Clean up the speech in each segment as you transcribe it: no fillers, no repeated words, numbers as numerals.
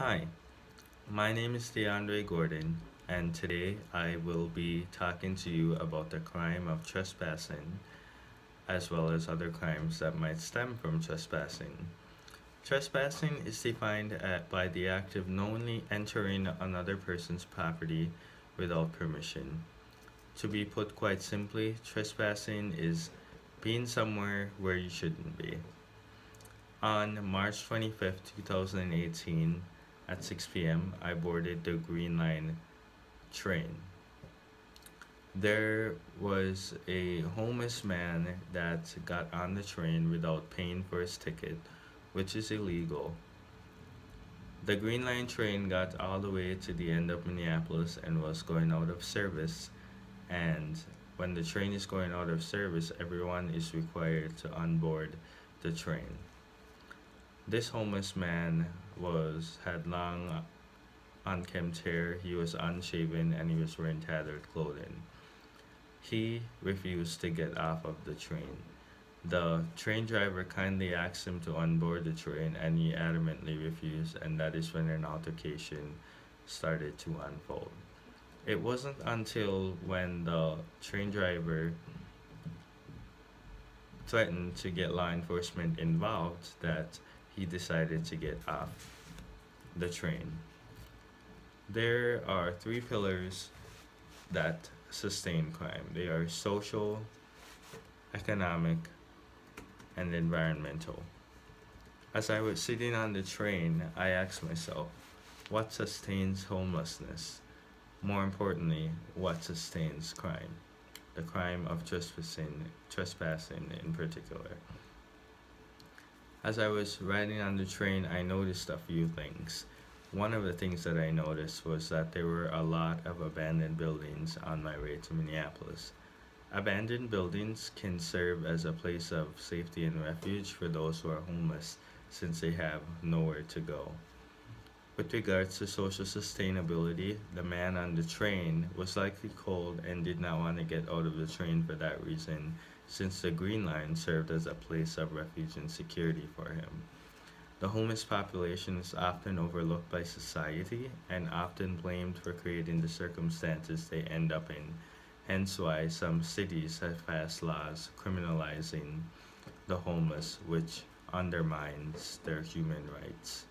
Hi, my name is DeAndre Gordon, and today I will be talking to you about the crime of trespassing, as well as other crimes that might stem from trespassing. Trespassing is defined by the act of knowingly entering another person's property without permission. To be put quite simply, trespassing is being somewhere where you shouldn't be. On March 25th, 2018, at 6 p.m., I boarded the Green Line train. There was a homeless man that got on the train without paying for his ticket, which is illegal. The Green Line train got all the way to the end of Minneapolis and was going out of service. And when the train is going out of service, everyone is required to onboard the train. This homeless man was had long unkempt hair, he was unshaven, and he was wearing tattered clothing. He refused to get off of the train. The train driver kindly asked him to onboard the train, and he adamantly refused, and that is when an altercation started to unfold. It wasn't until when the train driver threatened to get law enforcement involved that he decided to get off the train. There are three pillars that sustain crime. They are social, economic, and environmental. As I was sitting on the train, I asked myself, what sustains homelessness? More importantly, what sustains crime? The crime of trespassing in particular. As I was riding on the train, I noticed a few things. One of the things that I noticed was that there were a lot of abandoned buildings on my way to Minneapolis. Abandoned buildings can serve as a place of safety and refuge for those who are homeless since they have nowhere to go. With regards to social sustainability, the man on the train was likely cold and did not want to get out of the train for that reason, since the Green Line served as a place of refuge and security for him. The homeless population is often overlooked by society and often blamed for creating the circumstances they end up in, hence why some cities have passed laws criminalizing the homeless, which undermines their human rights.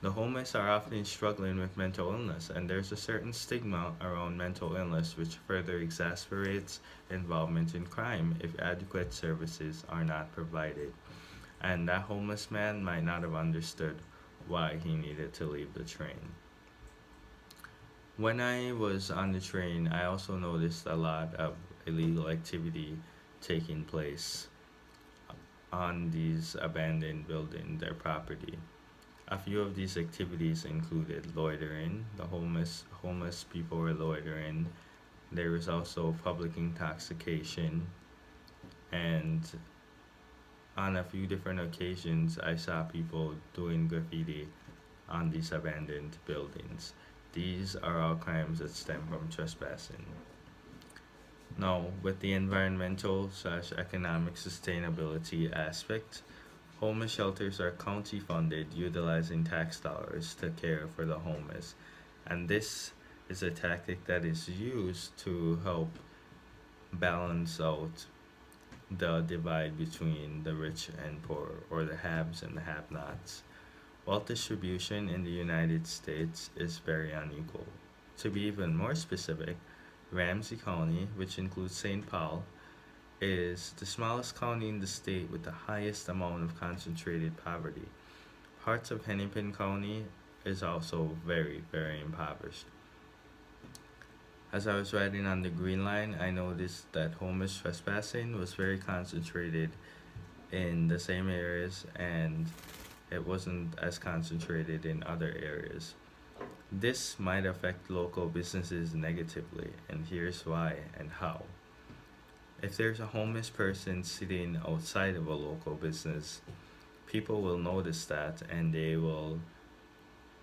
The homeless are often struggling with mental illness, and there's a certain stigma around mental illness which further exacerbates involvement in crime if adequate services are not provided. And that homeless man might not have understood why he needed to leave the train. When I was on the train, I also noticed a lot of illegal activity taking place on these abandoned buildings, their property. A few of these activities included loitering. The homeless people were loitering. There was also public intoxication, and on a few different occasions, I saw people doing graffiti on these abandoned buildings. These are all crimes that stem from trespassing. Now, with the environmental slash economic sustainability aspect, homeless shelters are county funded, utilizing tax dollars to care for the homeless. And this is a tactic that is used to help balance out the divide between the rich and poor, or the haves and the have nots. Wealth distribution in the United States is very unequal. To be even more specific, Ramsey County, which includes St. Paul, is the smallest county in the state with the highest amount of concentrated poverty. Parts of Hennepin County is also very, very impoverished. As I was riding on the Green Line, I noticed that homeless trespassing was very concentrated in the same areas, and it wasn't as concentrated in other areas. This might affect local businesses negatively, and here's why and how. If there's a homeless person sitting outside of a local business, people will notice that and they will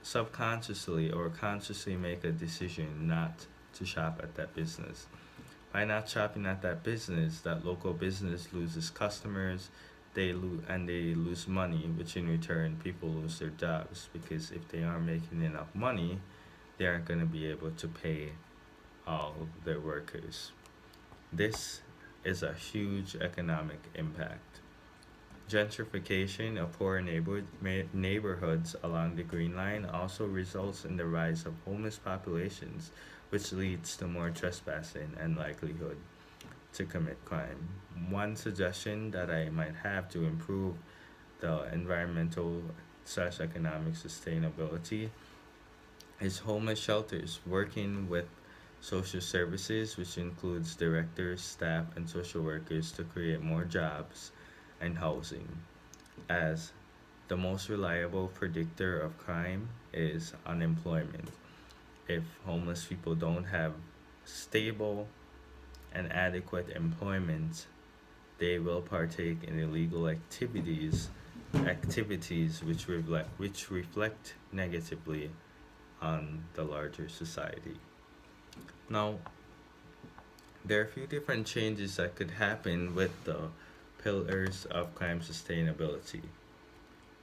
subconsciously or consciously make a decision not to shop at that business. By not shopping at that business, that local business loses customers, they lose money, which in return people lose their jobs because if they aren't making enough money, they aren't going to be able to pay all their workers. This is a huge economic impact. Gentrification of poor neighborhoods along the Green Line also results in the rise of homeless populations, which leads to more trespassing and likelihood to commit crime. One suggestion that I might have to improve the environmental slash economic sustainability is homeless shelters working with social services, which includes directors, staff, and social workers to create more jobs and housing, as the most reliable predictor of crime is unemployment. If homeless people don't have stable and adequate employment, they will partake in illegal activities which reflect negatively on the larger society. Now, there are a few different changes that could happen with the pillars of crime sustainability.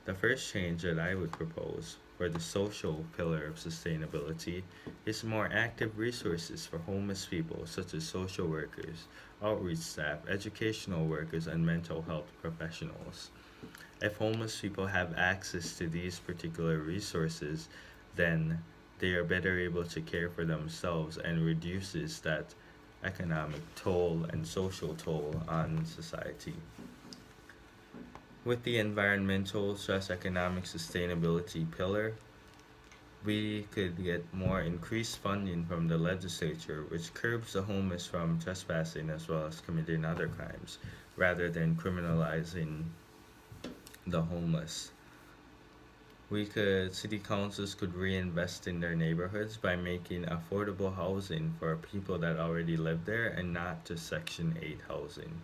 The first change that I would propose for the social pillar of sustainability is more active resources for homeless people, such as social workers, outreach staff, educational workers, and mental health professionals. If homeless people have access to these particular resources, then they are better able to care for themselves and reduces that economic toll and social toll on society. With the environmental slash economic sustainability pillar, we could get more increased funding from the legislature, which curbs the homeless from trespassing as well as committing other crimes, rather than criminalizing the homeless. City councils could reinvest in their neighborhoods by making affordable housing for people that already live there and not just Section 8 housing.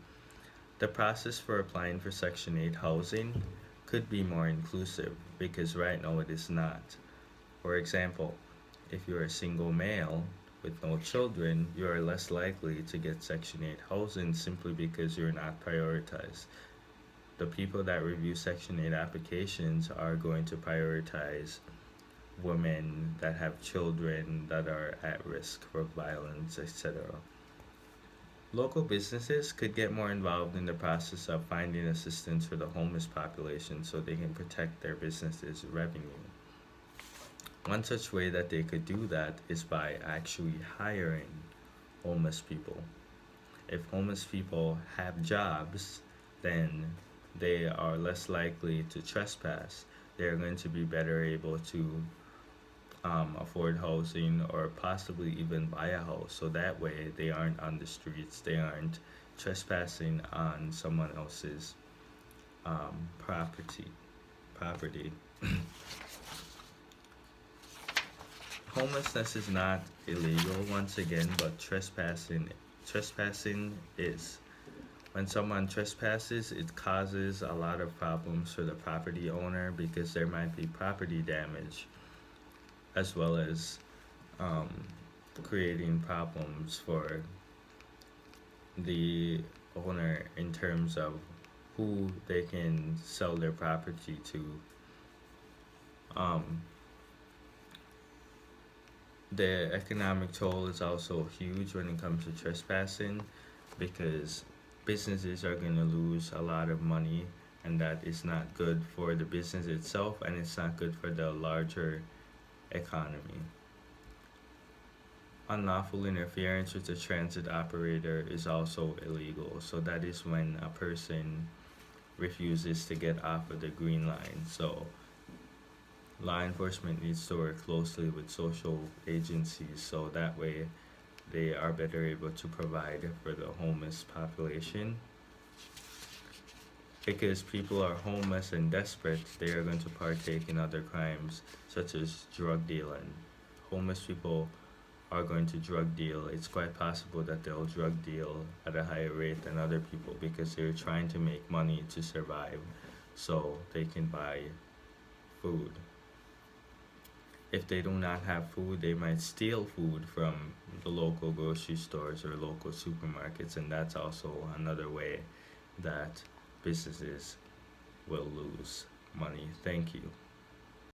The process for applying for Section 8 housing could be more inclusive because right now it is not. For example, if you're a single male with no children, you are less likely to get Section 8 housing simply because you're not prioritized. The people that review Section 8 applications are going to prioritize women that have children that are at risk for violence, etc. Local businesses could get more involved in the process of finding assistance for the homeless population so they can protect their businesses' revenue. One such way that they could do that is by actually hiring homeless people. If homeless people have jobs, then they are less likely to trespass. They're going to be better able to afford housing or possibly even buy a house. So that way they aren't on the streets, they aren't trespassing on someone else's property. Property. Homelessness is not illegal once again, but trespassing is. When someone trespasses, it causes a lot of problems for the property owner because there might be property damage as well as um, creating problems for the owner in terms of who they can sell their property to. Um, the economic toll is also huge when it comes to trespassing because businesses are going to lose a lot of money, and that is not good for the business itself and it's not good for the larger economy. Unlawful interference with the transit operator is also illegal. So that is when a person refuses to get off of the green line. So law enforcement needs to work closely with social agencies so that way they are better able to provide for the homeless population. Because people are homeless and desperate, they are going to partake in other crimes such as drug dealing. Homeless people are going to drug deal. It's quite possible that they'll drug deal at a higher rate than other people because they're trying to make money to survive so they can buy food. If they do not have food, they might steal food from the local grocery stores or local supermarkets, and that's also another way that businesses will lose money. Thank you.